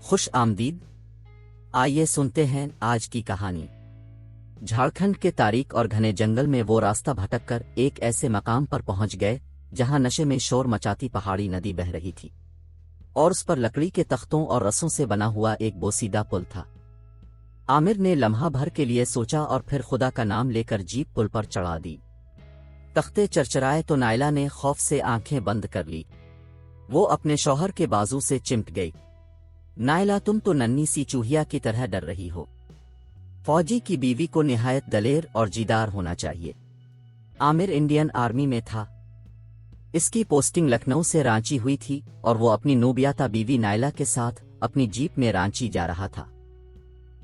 خوش آمدید۔ آئیے سنتے ہیں آج کی کہانی۔ جھارکھنڈ کے تاریک اور گھنے جنگل میں وہ راستہ بھٹک کر ایک ایسے مقام پر پہنچ گئے جہاں نشے میں شور مچاتی پہاڑی ندی بہہ رہی تھی اور اس پر لکڑی کے تختوں اور رسوں سے بنا ہوا ایک بوسیدہ پل تھا۔ عامر نے لمحہ بھر کے لیے سوچا اور پھر خدا کا نام لے کر جیپ پل پر چڑھا دی۔ تختے چرچرائے تو نائلہ نے خوف سے آنکھیں بند کر لی۔ وہ اپنے شوہر کے بازو سے چمٹ گئی۔ نائلہ، تم تو ننھی سی چوہیا کی طرح ڈر رہی ہو۔ فوجی کی بیوی کو نہایت دلیر اور جیدار ہونا چاہیے۔ عامر انڈین آرمی میں تھا۔ اس کی پوسٹنگ لکھنؤ سے رانچی ہوئی تھی اور وہ اپنی نوبیاتا بیوی نائلہ کے ساتھ اپنی جیپ میں رانچی جا رہا تھا۔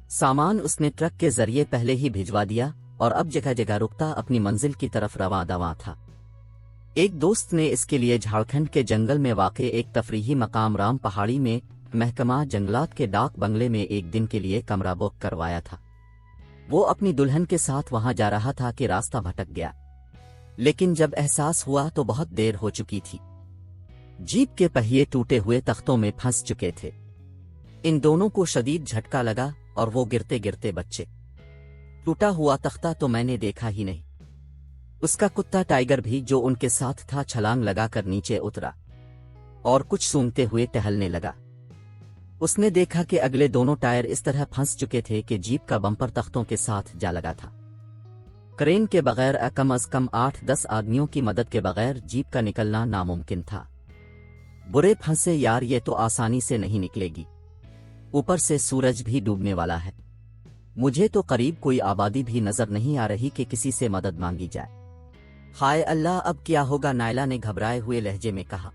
سامان اس نے ٹرک کے ذریعے پہلے ہی بھجوا دیا اور اب جگہ جگہ رکتا اپنی منزل کی طرف رواں دواں تھا۔ ایک دوست نے اس کے لیے جھارکھنڈ کے جنگل میں واقع ایک تفریحی مقام رام پہاڑی میں محکمہ جنگلات کے ڈاک بنگلے میں ایک دن کے لیے کمرہ بک کروایا تھا۔ وہ اپنی دلہن کے ساتھ وہاں جا رہا تھا کہ راستہ بھٹک گیا، لیکن جب احساس ہوا تو بہت دیر ہو چکی تھی۔ جیپ کے پہیے ٹوٹے ہوئے تختوں میں پھنس چکے تھے۔ ان دونوں کو شدید جھٹکا لگا اور وہ گرتے گرتے بچے۔ ٹوٹا ہوا تختہ تو میں نے دیکھا ہی نہیں۔ اس کا کتا ٹائیگر بھی جو ان کے ساتھ تھا چھلانگ لگا کر نیچے اترا اور کچھ سونگتے ہوئے ٹہلنے لگا۔ اس نے دیکھا کہ اگلے دونوں ٹائر اس طرح پھنس چکے تھے کہ جیپ کا بمپر تختوں کے ساتھ جا لگا تھا۔ کرین کے بغیر کم از کم 8-10 آدمیوں کی مدد کے بغیر جیپ کا نکلنا ناممکن تھا۔ برے پھنسے یار، یہ تو آسانی سے نہیں نکلے گی۔ اوپر سے سورج بھی ڈوبنے والا ہے۔ مجھے تو قریب کوئی آبادی بھی نظر نہیں آ رہی کہ کسی سے مدد مانگی جائے۔ ہائے اللہ، اب کیا ہوگا؟ نائلہ نے گھبرائے ہوئے لہجے میں کہا۔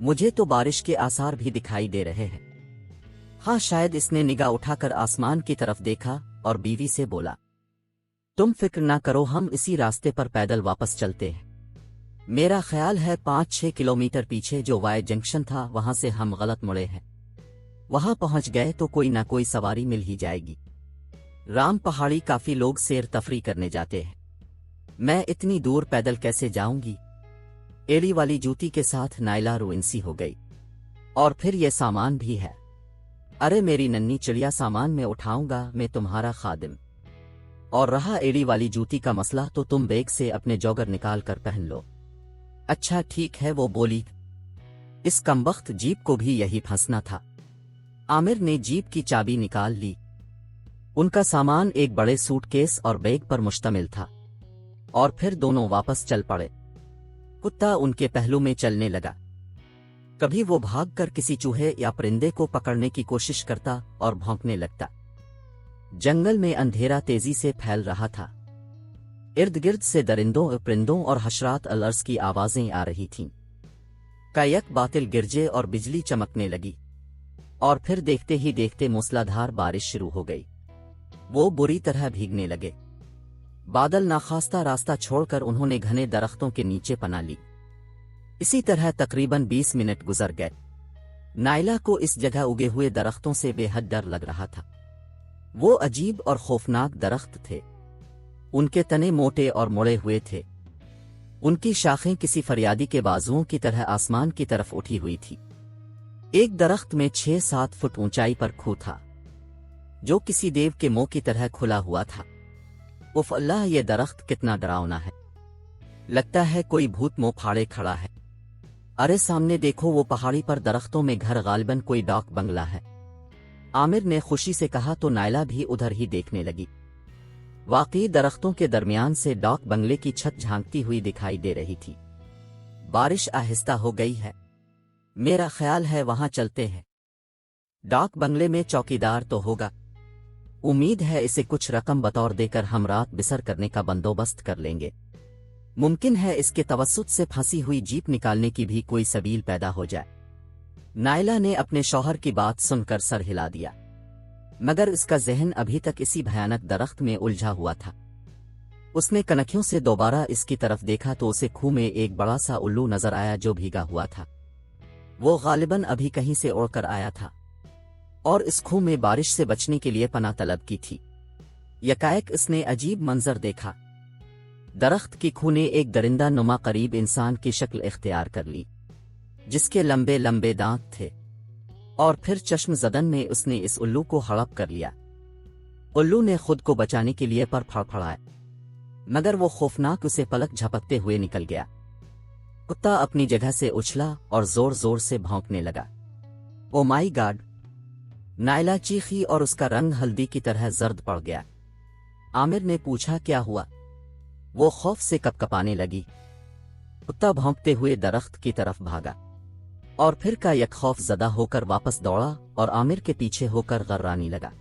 مجھے تو بارش کے آثار بھی دکھائی دے رہے ہیں۔ ہاں، شاید۔ اس نے نگاہ اٹھا کر آسمان کی طرف دیکھا اور بیوی سے بولا، تم فکر نہ کرو، ہم اسی راستے پر پیدل واپس چلتے ہیں۔ میرا خیال ہے 5-6 کلومیٹر پیچھے جو وائی جنکشن تھا وہاں سے ہم غلط مڑے ہیں۔ وہاں پہنچ گئے تو کوئی نہ کوئی سواری مل ہی جائے گی۔ رام پہاڑی کافی لوگ سیر تفریح کرنے جاتے ہیں۔ میں اتنی دور پیدل کیسے جاؤں گی؟ ایڑی والی جوتی کے ساتھ نائلہ روئنسی ہو گئی۔ اور پھر یہ سامان بھی ہے۔ ارے میری ننھی چڑیا، سامان میں اٹھاؤں گا، میں تمہارا خادم۔ اور رہا ایڑی والی جوتی کا مسئلہ تو تم بیگ سے اپنے جوگر نکال کر پہن لو۔ اچھا ٹھیک ہے، وہ بولی۔ اس کمبخت جیپ کو بھی یہی پھنسنا تھا۔ عامر نے جیپ کی چابی نکال لی۔ ان کا سامان ایک بڑے سوٹ کیس اور بیگ پر مشتمل تھا اور پھر دونوں واپس چل پڑے۔ کتا ان کے پہلو میں چلنے لگا۔ کبھی وہ بھاگ کر کسی چوہے یا پرندے کو پکڑنے کی کوشش کرتا اور بھونکنے لگتا۔ جنگل میں اندھیرا تیزی سے پھیل رہا تھا۔ ارد گرد سے درندوں، پرندوں اور حشرات الرز کی آوازیں آ رہی تھیں۔ یک باطل گرجے اور بجلی چمکنے لگی اور پھر دیکھتے ہی دیکھتے موسلادھار بارش شروع ہو گئی۔ وہ بری طرح بھیگنے لگے۔ بادل ناخواستہ راستہ چھوڑ کر انہوں نے گھنے درختوں کے نیچے پناہ لی۔ اسی طرح تقریباً 20 منٹ گزر گئے۔ نائلہ کو اس جگہ اگے ہوئے درختوں سے بے حد ڈر لگ رہا تھا۔ وہ عجیب اور خوفناک درخت تھے۔ ان کے تنے موٹے اور مڑے ہوئے تھے۔ ان کی شاخیں کسی فریادی کے بازوؤں کی طرح آسمان کی طرف اٹھی ہوئی تھی۔ ایک درخت میں 6-7 فٹ اونچائی پر کھو تھا جو کسی دیو کے منہ کی طرح کھلا ہوا تھا۔ اف اللہ، یہ درخت کتنا ڈراؤنا ہے! لگتا ہے کوئی بھوت منہ پھاڑے کھڑا ہے۔ ارے سامنے دیکھو، وہ پہاڑی پر درختوں میں گھر، غالباً کوئی ڈاک بنگلہ ہے۔ عامر نے خوشی سے کہا تو نائلہ بھی ادھر ہی دیکھنے لگی۔ واقعی درختوں کے درمیان سے ڈاک بنگلے کی چھت جھانکتی ہوئی دکھائی دے رہی تھی۔ بارش آہستہ ہو گئی ہے۔ میرا خیال ہے وہاں چلتے ہیں۔ ڈاک بنگلے میں چوکیدار تو ہوگا۔ امید ہے اسے کچھ رقم بطور دے کر ہم رات بسر کرنے کا بندوبست کر لیں گے۔ ممکن ہے اس کے توسط سے پھنسی ہوئی جیپ نکالنے کی بھی کوئی سبیل پیدا ہو جائے۔ نائلہ نے اپنے شوہر کی بات سن کر سر ہلا دیا، مگر اس کا ذہن ابھی تک اسی بھیانک درخت میں الجھا ہوا تھا۔ اس نے کنکھیوں سے دوبارہ اس کی طرف دیکھا تو اسے کھو میں ایک بڑا سا الو نظر آیا جو بھیگا ہوا تھا۔ وہ غالباً ابھی کہیں سے اڑ کر آیا تھا اور اس کھو میں بارش سے بچنے کے لیے پناہ طلب کی تھی۔ یکایک اس نے عجیب منظر دیکھا۔ درخت کی کھو نے ایک درندہ نما قریب انسان کی شکل اختیار کر لی، جس کے لمبے لمبے دانت تھے۔ और फिर चश्म ज़दन में उसने इस उल्लू को हड़प कर लिया। उल्लू ने खुद को बचाने के लिए पर फड़फड़ाया, मगर वो खौफनाक उसे पलक झपकते हुए निकल गया। कुत्ता अपनी जगह से उछला और जोर जोर से भौंकने लगा। ओ माई गॉड! नायला चीखी और उसका रंग हल्दी की तरह जर्द पड़ गया। आमिर ने पूछा, क्या हुआ? वो खौफ से कपकपाने लगी। कुत्ता भौंकते हुए दरख्त की तरफ भागा और फिर का यक खौफ ज़दा होकर वापस दौड़ा और आमिर के पीछे होकर गर्राने लगा।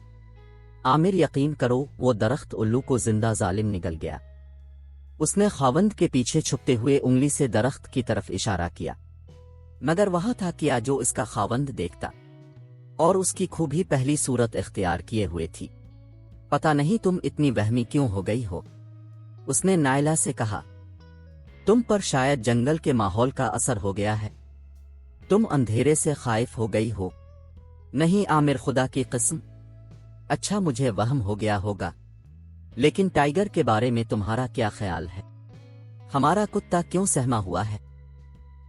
आमिर, यकीन करो, वो दरख्त उल्लू को जिंदा जालिम निगल गया। उसने खावंद के पीछे छुपते हुए उंगली से दरख्त की तरफ इशारा किया, मगर वहां था क्या जो इसका खावंद देखता, और उसकी खूबी पहली सूरत इख्तियार किए हुए थी। पता नहीं तुम इतनी वहमी क्यों हो गई हो, उसने नायला से कहा। तुम पर शायद जंगल के माहौल का असर हो गया है। तुम अंधेरे से खाइफ हो गई हो। नहीं आमिर, खुदा की कसम। अच्छा, मुझे वहम हो गया होगा, लेकिन टाइगर के बारे में तुम्हारा क्या ख्याल है? हमारा कुत्ता क्यों सहमा हुआ है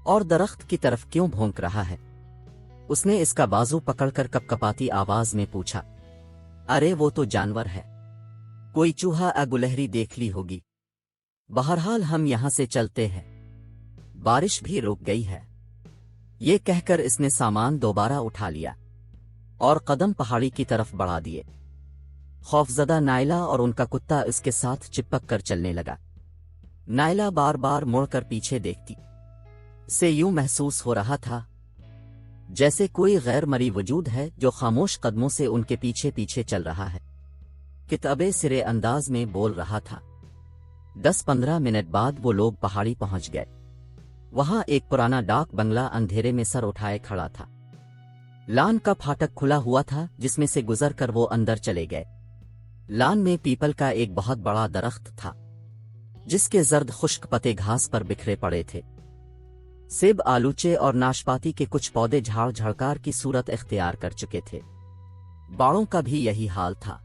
और दरख्त की तरफ क्यों भौंक रहा है? उसने इसका बाजू पकड़कर कपकपाती आवाज में पूछा। अरे वो तो जानवर है, कोई चूहा या गुलहरी देख ली होगी। बहरहाल हम यहां से चलते हैं, बारिश भी रुक गई है। ये कहकर इसने सामान दोबारा उठा लिया और कदम पहाड़ी की तरफ बढ़ा दिए। खौफजदा नायला और उनका कुत्ता इसके साथ चिपक कर चलने लगा। नायला बार बार मुड़कर पीछे देखती, से यूं महसूस हो रहा था जैसे कोई गैर मरी वजूद है जो खामोश कदमों से उनके पीछे पीछे चल रहा है। किताबे सिरे अंदाज में बोल रहा था। 10-15 मिनट बाद वो लोग पहाड़ी पहुंच गए। वहां एक पुराना डाक बंगला अंधेरे में सर उठाए खड़ा था। लान का फाटक खुला हुआ था जिसमें से गुजर कर वो अंदर चले गए। लान में पीपल का एक बहुत बड़ा दरख्त था जिसके जर्द खुश्क पत्ते घास पर बिखरे पड़े थे। सेब, आलूचे और नाशपाती के कुछ पौधे झाड़ झड़कार की सूरत इख्तियार कर चुके थे। बाड़ों का भी यही हाल था।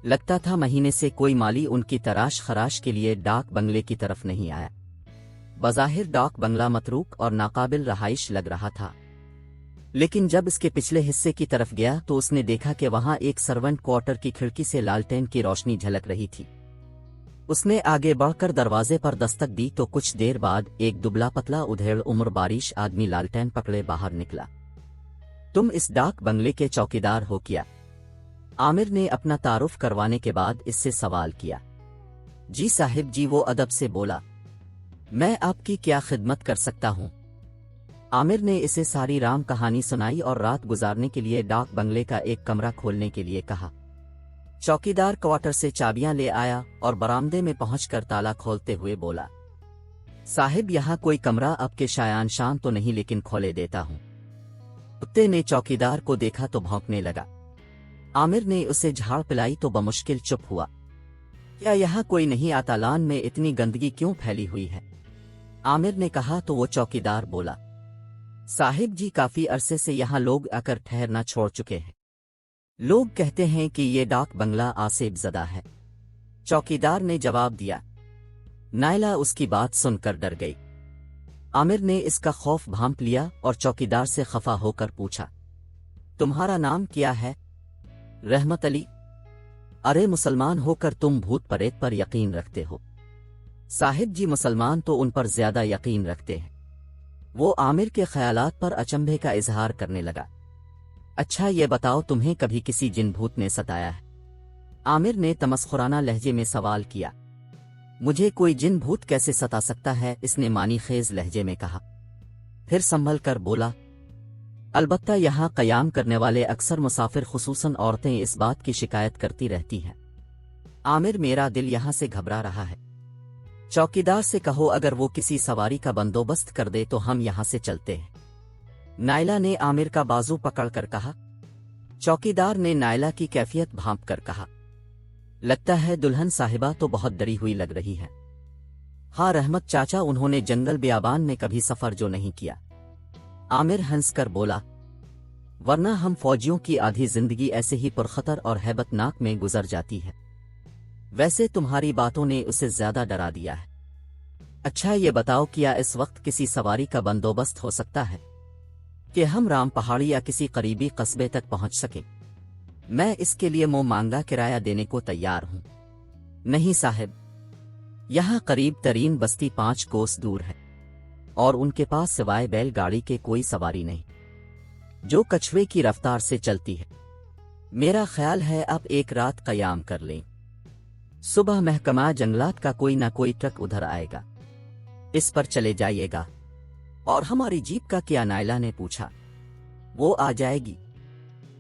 लगता था महीने से कोई माली उनकी तराश खराश के लिए डाक बंगले की तरफ नहीं आया। बज़ाहिर डाक बंगला मतरूक और नाकाबिल रहाइश लग रहा था, लेकिन जब इसके पिछले हिस्से की तरफ गया तो उसने देखा कि वहां एक सर्वेंट क्वार्टर की खिड़की से लालटेन की रोशनी झलक रही थी। उसने आगे बढ़कर दरवाजे पर दस्तक दी तो कुछ देर बाद एक दुबला पतला उधेड़ उम्र बारिश आदमी लालटेन पकड़े बाहर निकला। तुम इस डाक बंगले के चौकीदार हो क्या? आमिर ने अपना तारुफ करवाने के बाद इससे सवाल किया। जी साहिब जी, वो अदब से बोला। मैं आपकी क्या खिदमत कर सकता हूं? आमिर ने इसे सारी राम कहानी सुनाई और रात गुजारने के लिए डाक बंगले का एक कमरा खोलने के लिए कहा। चौकीदार क्वार्टर से चाबियां ले आया और बरामदे में पहुंचकर ताला खोलते हुए बोला, साहिब यहाँ कोई कमरा आपके शायान शान तो नहीं, लेकिन खोले देता हूं। कुत्ते ने चौकीदार को देखा तो भौंकने लगा। आमिर ने उसे झाड़ पिलाई तो बमुश्किल चुप हुआ। क्या यहाँ कोई नहीं आता? लान में इतनी गंदगी क्यों फैली हुई है? आमिर ने कहा तो वो चौकीदार बोला, साहिब जी, काफी अरसे से यहाँ लोग आकर ठहरना छोड़ चुके हैं। लोग कहते हैं कि ये डाक बंगला आसेब ज़दा है। चौकीदार ने जवाब दिया। नायला उसकी बात सुनकर डर गई। आमिर ने इसका खौफ भांप लिया और चौकीदार से खफा होकर पूछा, तुम्हारा नाम क्या है? रहमत अली। अरे मुसलमान होकर तुम भूत प्रेत पर यकीन रखते हो? साहिब जी, मुसलमान तो उन पर ज्यादा यकीन रखते हैं। वो आमिर के ख्यालात पर अचंभे का इजहार करने लगा। अच्छा ये बताओ, तुम्हें कभी किसी जिन भूत ने सताया है? आमिर ने तमस्खुराना लहजे में सवाल किया। मुझे कोई जिन भूत कैसे सता सकता है? इसने मानी खेज लहजे में कहा। फिर संभल कर बोला, अलबत्ता यहाँ कयाम करने वाले अक्सर मुसाफिर खुसूसन औरतें इस बात की शिकायत करती रहती हैं। आमिर, मेरा दिल यहाँ से घबरा रहा है। चौकीदार से कहो अगर वो किसी सवारी का बंदोबस्त कर दे तो हम यहाँ से चलते हैं। नायला ने आमिर का बाजू पकड़कर कहा। चौकीदार ने नायला की कैफियत भांप कर कहा, लगता है दुल्हन साहिबा तो बहुत डरी हुई लग रही है। हाँ रहमत चाचा, उन्होंने जंगल बियाबान में कभी सफर जो नहीं किया। आमिर हंसकर बोला, वरना हम फौजियों की आधी जिंदगी ऐसे ही पुरखतर और हैबतनाक में गुजर जाती है। वैसे तुम्हारी बातों ने उसे ज्यादा डरा दिया है। अच्छा ये बताओ, क्या इस वक्त किसी सवारी का बंदोबस्त हो सकता है? کہ ہم رام پہاڑی یا کسی قریبی قصبے تک پہنچ سکیں۔ میں اس کے لیے منہ مانگا کرایہ دینے کو تیار ہوں۔ نہیں صاحب، یہاں قریب ترین بستی 5 کوس دور ہے، اور ان کے پاس سوائے بیل گاڑی کے کوئی سواری نہیں جو کچھوے کی رفتار سے چلتی ہے۔ میرا خیال ہے اب ایک رات قیام کر لیں، صبح محکمہ جنگلات کا کوئی نہ کوئی ٹرک ادھر آئے گا، اس پر چلے جائیے گا۔ اور ہماری جیپ کا کیا؟ نائلہ نے پوچھا۔ وہ آ جائے گی،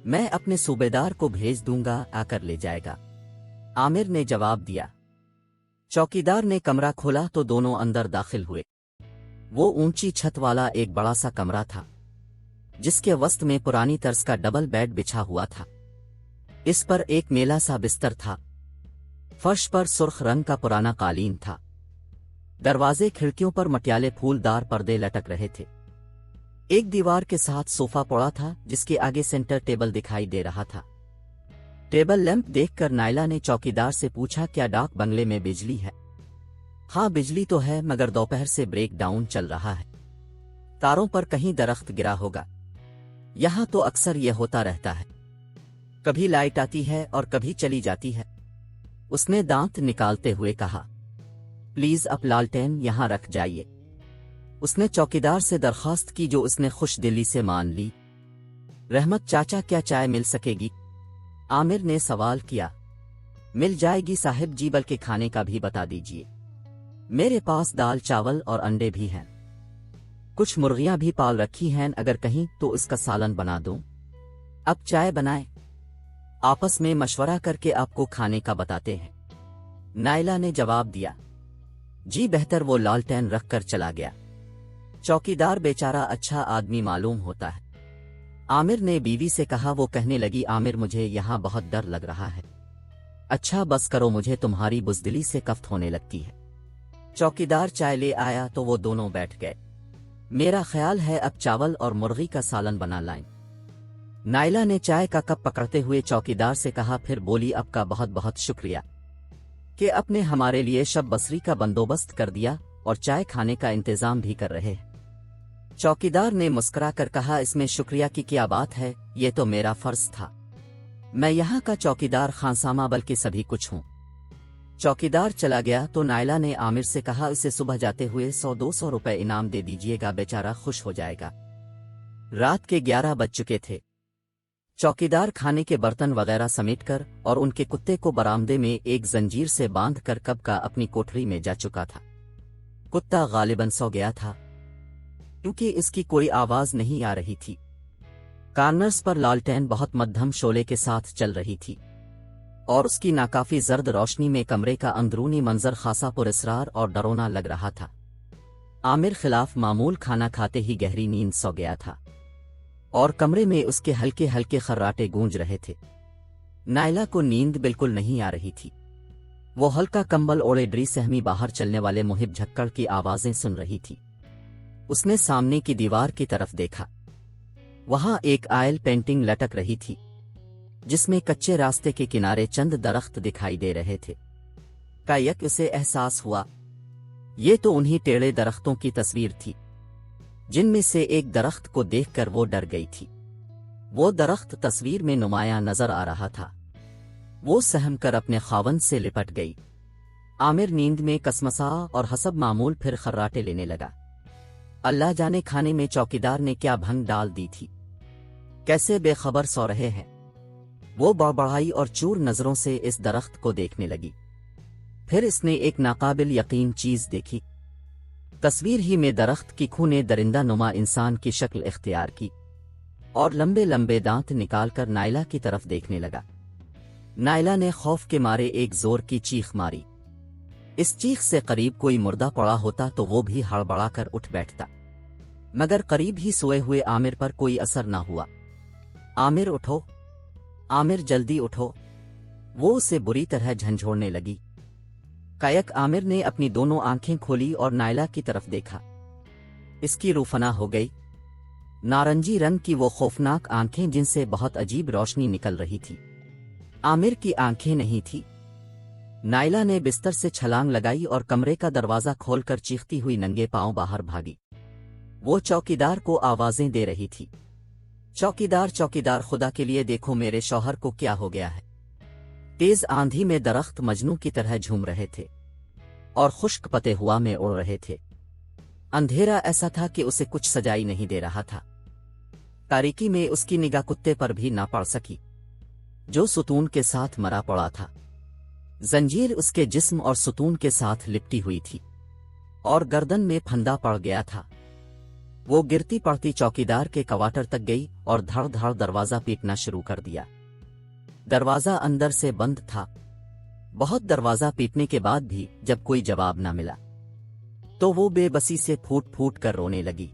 میں اپنے صوبیدار کو بھیج دوں گا، آ کر لے جائے گا، عامر نے جواب دیا۔ چوکیدار نے کمرہ کھولا تو دونوں اندر داخل ہوئے۔ وہ اونچی چھت والا ایک بڑا سا کمرہ تھا، جس کے وسط میں پرانی طرز کا ڈبل بیڈ بچھا ہوا تھا۔ اس پر ایک میلا سا بستر تھا، فرش پر سرخ رنگ کا پرانا قالین تھا، دروازے کھڑکیوں پر مٹیالے پھولدار پردے لٹک رہے تھے۔ ایک دیوار کے ساتھ صوفہ پڑا تھا جس کے آگے سینٹر ٹیبل دکھائی دے رہا تھا۔ ٹیبل لیمپ دیکھ کر نائلہ نے چوکیدار سے پوچھا، کیا ڈاک بنگلے میں بجلی ہے؟ ہاں بجلی تو ہے، مگر دوپہر سے بریک ڈاؤن چل رہا ہے، تاروں پر کہیں درخت گرا ہوگا۔ یہاں تو اکثر یہ ہوتا رہتا ہے، کبھی لائٹ آتی ہے اور کبھی چلی جاتی ہے۔ اس نے دانت نکالتے ہوئے کہا، پلیز اب لالٹین یہاں رکھ جائیے۔ اس نے چوکیدار سے درخواست کی جو اس نے خوش دلی سے مان لی۔ رحمت چاچا، کیا چائے مل سکے گی؟ عامر نے سوال کیا۔ مل جائے گی صاحب جی، بلکہ کھانے کا بھی بتا دیجیے۔ میرے پاس دال چاول اور انڈے بھی ہیں، کچھ مرغیاں بھی پال رکھی ہیں، اگر کہیں تو اس کا سالن بنا دوں۔ اب چائے بنائیں، آپس میں مشورہ کر کے آپ کو کھانے کا بتاتے ہیں، نائلہ نے جواب دیا۔ جی بہتر۔ وہ لالٹین رکھ کر چلا گیا۔ چوکیدار بیچارہ اچھا آدمی معلوم ہوتا ہے، عامر نے بیوی سے کہا۔ وہ کہنے لگی، عامر مجھے یہاں بہت ڈر لگ رہا ہے۔ اچھا بس کرو، مجھے تمہاری بزدلی سے کفت ہونے لگتی ہے۔ چوکیدار چائے لے آیا تو وہ دونوں بیٹھ گئے۔ میرا خیال ہے اب چاول اور مرغی کا سالن بنا لائیں، نائلہ نے چائے کا کپ پکڑتے ہوئے چوکیدار سے کہا، پھر بولی، آپ کا بہت بہت شکریہ کہ آپ نے ہمارے لیے شب بسری کا بندوبست کر دیا اور چائے کھانے کا انتظام بھی کر رہے ہیں۔ چوکیدار نے مسکرا کر کہا، اس میں شکریہ کی کیا بات ہے، یہ تو میرا فرض تھا، میں یہاں کا چوکیدار خانسامہ بلکہ سبھی کچھ ہوں۔ چوکیدار چلا گیا تو نائلہ نے عامر سے کہا، اسے صبح جاتے ہوئے 100-200 روپے انعام دے دیجیے گا، بیچارہ خوش ہو جائے گا۔ رات کے 11 بج چکے تھے۔ چوکیدار کھانے کے برتن وغیرہ سمیٹ کر اور ان کے کتے کو برآمدے میں ایک زنجیر سے باندھ کر کب کا اپنی کوٹھری میں جا چکا تھا۔ کتا غالباً سو گیا تھا، کیونکہ اس کی کوئی آواز نہیں آ رہی تھی۔ کارنرز پر لالٹین بہت مدھم شعلے کے ساتھ چل رہی تھی، اور اس کی ناکافی زرد روشنی میں کمرے کا اندرونی منظر خاصا پراسرار اور ڈرونا لگ رہا تھا۔ عامر خلاف معمول کھانا کھاتے ہی گہری نیند سو گیا تھا، اور کمرے میں اس کے ہلکے ہلکے خراٹے گونج رہے تھے۔ نائلہ کو نیند بالکل نہیں آ رہی تھی، وہ ہلکا کمبل اوڑے ڈری سہمی باہر چلنے والے محب جھکڑ کی آوازیں سن رہی تھی۔ اس نے سامنے کی دیوار کی طرف دیکھا، وہاں ایک آئل پینٹنگ لٹک رہی تھی جس میں کچے راستے کے کنارے چند درخت دکھائی دے رہے تھے۔ کائیک اسے احساس ہوا، یہ تو انہی ٹیڑے درختوں کی تصویر تھی جن میں سے ایک درخت کو دیکھ کر وہ ڈر گئی تھی۔ وہ درخت تصویر میں نمایاں نظر آ رہا تھا۔ وہ سہم کر اپنے خاوند سے لپٹ گئی۔ عامر نیند میں کسمسا اور حسب معمول پھر خراٹے لینے لگا۔ اللہ جانے کھانے میں چوکیدار نے کیا بھنگ ڈال دی تھی، کیسے بے خبر سو رہے ہیں۔ وہ بڑبڑائی اور چور نظروں سے اس درخت کو دیکھنے لگی۔ پھر اس نے ایک ناقابل یقین چیز دیکھی۔ تصویر ہی میں درخت کی کھو نے درندہ نما انسان کی شکل اختیار کی اور لمبے لمبے دانت نکال کر نائلہ کی طرف دیکھنے لگا۔ نائلہ نے خوف کے مارے ایک زور کی چیخ ماری۔ اس چیخ سے قریب کوئی مردہ پڑا ہوتا تو وہ بھی ہڑبڑا کر اٹھ بیٹھتا، مگر قریب ہی سوئے ہوئے عامر پر کوئی اثر نہ ہوا۔ عامر اٹھو، عامر جلدی اٹھو، وہ اسے بری طرح جھنجھوڑنے لگی۔ کائک عامر نے اپنی دونوں آنکھیں کھولی اور نائلہ کی طرف دیکھا۔ اس کی روح فنا ہو گئی۔ نارنجی رنگ کی وہ خوفناک آنکھیں جن سے بہت عجیب روشنی نکل رہی تھی، عامر کی آنکھیں نہیں تھی۔ نائلہ نے بستر سے چھلانگ لگائی اور کمرے کا دروازہ کھول کر چیختی ہوئی ننگے پاؤں باہر بھاگی۔ वो चौकीदार को आवाजें दे रही थी। चौकीदार चौकीदार, खुदा के लिए देखो मेरे शौहर को क्या हो गया है। तेज आंधी में दरख्त मजनू की तरह झूम रहे थे और खुश्क पते हुआ में उड़ रहे थे। अंधेरा ऐसा था कि उसे कुछ सजाई नहीं दे रहा था। तारीकी में उसकी निगाह कुत्ते पर भी ना पड़ सकी, जो सुतून के साथ मरा पड़ा था। जंजीर उसके जिस्म और सुतून के साथ लिपटी हुई थी और गर्दन में फंदा पड़ गया था। वो गिरती पड़ती चौकीदार के क्वार्टर तक गई और धड़ धड़ दरवाजा पीटना शुरू कर दिया। दरवाजा अंदर से बंद था। बहुत दरवाजा पीटने के बाद भी जब कोई जवाब न मिला तो वो बेबसी से फूट फूट कर रोने लगी।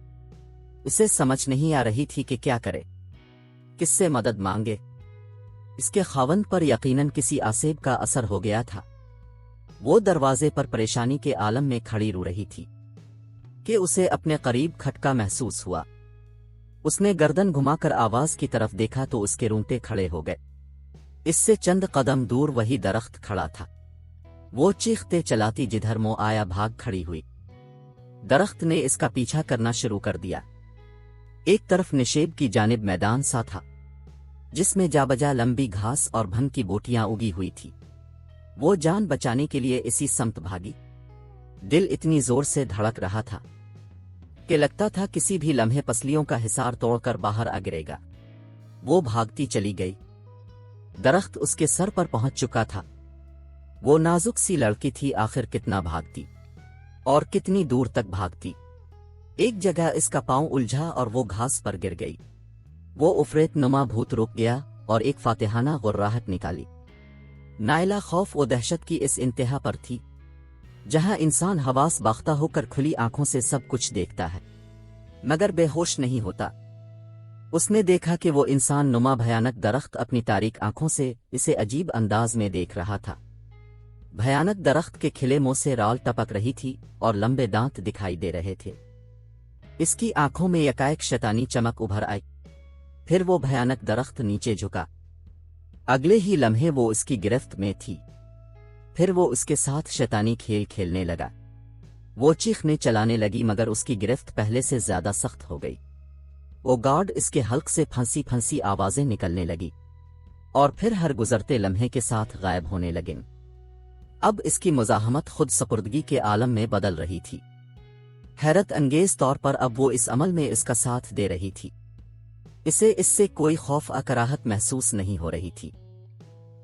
उसे समझ नहीं आ रही थी कि क्या करे, किससे मदद मांगे। इसके खावंद पर यकीनन किसी आसेब का असर हो गया था। वो दरवाजे पर परेशानी के आलम में खड़ी रो रही थी कि उसे अपने करीब खटका महसूस हुआ। उसने गर्दन घुमाकर आवाज की तरफ देखा तो उसके रोंगटे खड़े हो गए। इससे चंद कदम दूर वही दरख्त खड़ा था। वो चीखते चलाती जिधर मुंह आया भाग खड़ी हुई। दरख्त ने इसका पीछा करना शुरू कर दिया। एक तरफ निशेब की जानिब मैदान सा था जिसमें जाबजा लंबी घास और भंग की बोटियां उगी हुई थी। वो जान बचाने के लिए इसी समत भागी। दिल इतनी जोर से धड़क रहा था कि लगता था किसी भी लम्हे पसलियों का हिसार तोड़कर बाहर आ गिरेगा। वो भागती चली गई। दरख्त उसके सर पर पहुंच चुका था। वो नाजुक सी लड़की थी, आखिर कितना भागती और कितनी दूर तक भागती। एक जगह इसका पांव उलझा और वो घास पर गिर गई। वो उफरेत नुमा भूत रुक गया और एक फातिहाना गुर्राहट निकाली। नाइला खौफ व दहशत की इस इंतहा पर थी जहां इंसान हवास बाख्ता होकर खुली आंखों से सब कुछ देखता है मगर बेहोश नहीं होता। उसने देखा कि वो इंसान नुमा भयानक दरख्त अपनी तारीक आंखों से इसे अजीब अंदाज में देख रहा था। भयानक दरख्त के खिले मुंह से राल टपक रही थी और लंबे दांत दिखाई दे रहे थे। इसकी आंखों में यकाएक शैतानी चमक उभर आई। फिर वो भयानक दरख्त नीचे झुका। अगले ही लम्हे वो उसकी गिरफ्त में थी। फिर वो उसके साथ शैतानी खेल खेलने लगा। वो चीखने चलाने लगी मगर उसकी गिरफ्त पहले से ज्यादा सख्त हो गई। वो गार्ड इसके हल्क से फंसी फंसी आवाजें निकलने लगी और फिर हर गुजरते लम्हे के साथ गायब होने लगे। अब इसकी मुजाहमत खुद सपुर्दगी के आलम में बदल रही थी। हैरत अंगेज तौर पर अब वो इस अमल में इसका साथ दे रही थी। इसे इससे कोई खौफ अकराहत महसूस नहीं हो रही थी।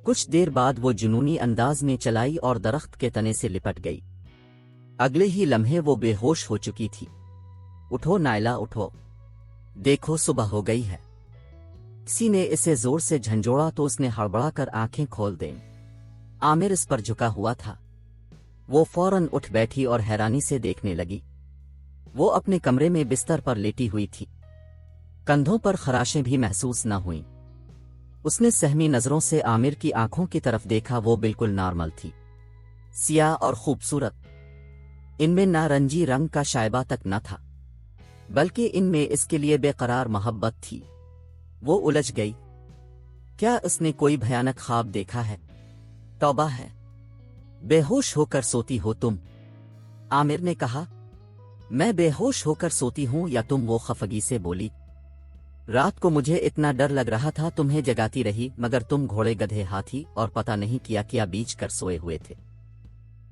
कुछ देर बाद वो जुनूनी अंदाज में चलाई और दरख्त के तने से लिपट गई। अगले ही लम्हे वो बेहोश हो चुकी थी। उठो नाइला उठो, देखो सुबह हो गई है। किसी ने इसे जोर से झंझोड़ा तो उसने हड़बड़ाकर आंखें खोल दें। आमिर इस पर झुका हुआ था। वो फौरन उठ बैठी और हैरानी से देखने लगी। वो अपने कमरे में बिस्तर पर लेटी हुई थी। कंधों पर खराशें भी महसूस न हुईं। उसने सहमी नजरों से आमिर की आंखों की तरफ देखा। वो बिल्कुल नॉर्मल थी, सियाह और खूबसूरत। इनमें नारंगी रंग का शायबा तक न था, बल्कि इनमें इसके लिए बेकरार मोहब्बत थी। वो उलझ गई। क्या उसने कोई भयानक ख्वाब देखा है? तौबा है, बेहोश होकर सोती हो तुम? आमिर ने कहा। मैं बेहोश होकर सोती हूं या तुम? वो खफगी से बोली। रात को मुझे इतना डर लग रहा था, तुम्हें जगाती रही, मगर तुम घोड़े गधे हाथी और पता नहीं क्या बीच कर सोए हुए थे।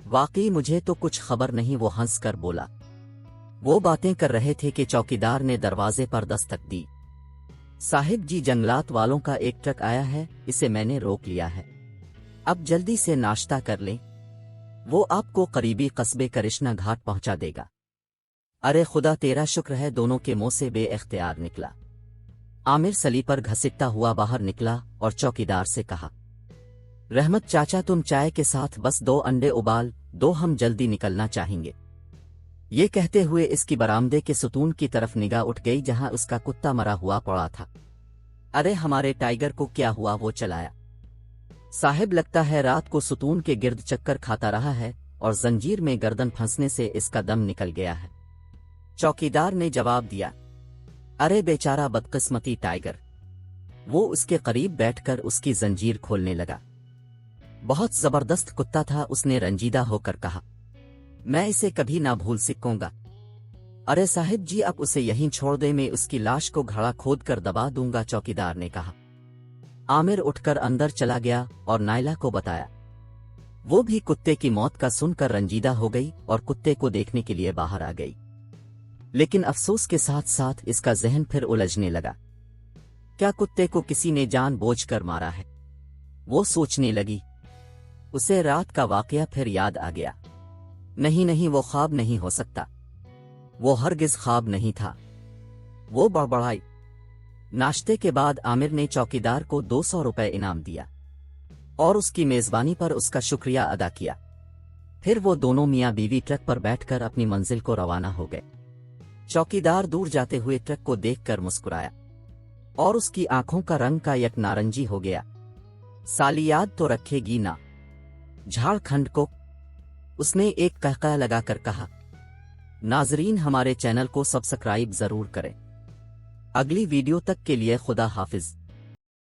वाकई मुझे तो कुछ खबर नहीं, वो हंस कर बोला। वो बातें कर रहे थे कि चौकीदार ने दरवाजे पर दस्तक दी। साहिब जी, जंगलात वालों का एक ट्रक आया है, इसे मैंने रोक लिया है। अब जल्दी से नाश्ता कर लें, वो आपको करीबी कस्बे करिश्ना घाट पहुंचा देगा। अरे खुदा तेरा शुक्र है, दोनों के मुंह से बेइख्तियार निकला। आमिर सली पर घसीटता हुआ बाहर निकला और चौकीदार से कहा, रहमत चाचा तुम चाय के साथ बस 2 अंडे उबाल दो, हम जल्दी निकलना चाहेंगे। ये कहते हुए इसकी बरामदे के सुतून की तरफ निगाह उठ गई जहां उसका कुत्ता मरा हुआ पड़ा था। अरे हमारे टाइगर को क्या हुआ? वो चलाया। साहिब लगता है रात को सुतून के गिर्द चक्कर खाता रहा है और जंजीर में गर्दन फंसने से इसका दम निकल गया है। चौकीदार ने जवाब दिया। अरे बेचारा बदकिस्मती टाइगर। वो उसके करीब बैठकर उसकी जंजीर खोलने लगा। बहुत जबरदस्त कुत्ता था, उसने रंजीदा होकर कहा। मैं इसे कभी ना भूल सकूंगा। अरे साहिब जी, आप उसे यहीं छोड़ दे, मैं उसकी लाश को घड़ा खोद कर दबा दूंगा, चौकीदार ने कहा। आमिर उठकर अंदर चला गया और नायला को बताया। वो भी कुत्ते की मौत का सुनकर रंजीदा हो गई और कुत्ते को देखने के लिए बाहर आ गई। लेकिन अफसोस के साथ साथ इसका जहन फिर उलझने लगा। क्या कुत्ते को किसी ने जानबूझकर मारा है? वो सोचने लगी। उसे रात का वाकया फिर याद आ गया। नहीं नहीं, वो ख्वाब नहीं हो सकता। वो हरगिज ख्वाब नहीं था। वो बड़बड़ाई। नाश्ते के बाद आमिर ने चौकीदार को 200 रुपए इनाम दिया और उसकी मेजबानी पर उसका शुक्रिया अदा किया। फिर वो दोनों मियां बीवी ट्रक पर बैठकर अपनी मंजिल को रवाना हो गए। चौकीदार दूर जाते हुए ट्रक को देखकर मुस्कुराया और उसकी आंखों का रंग का एक नारंगी हो गया। साली याद तो रखेगी ना झारखंड को? उसने एक कहका लगाकर कहा। नाजरीन, हमारे चैनल को सब्सक्राइब जरूर करें। अगली वीडियो तक के लिए खुदा हाफिज।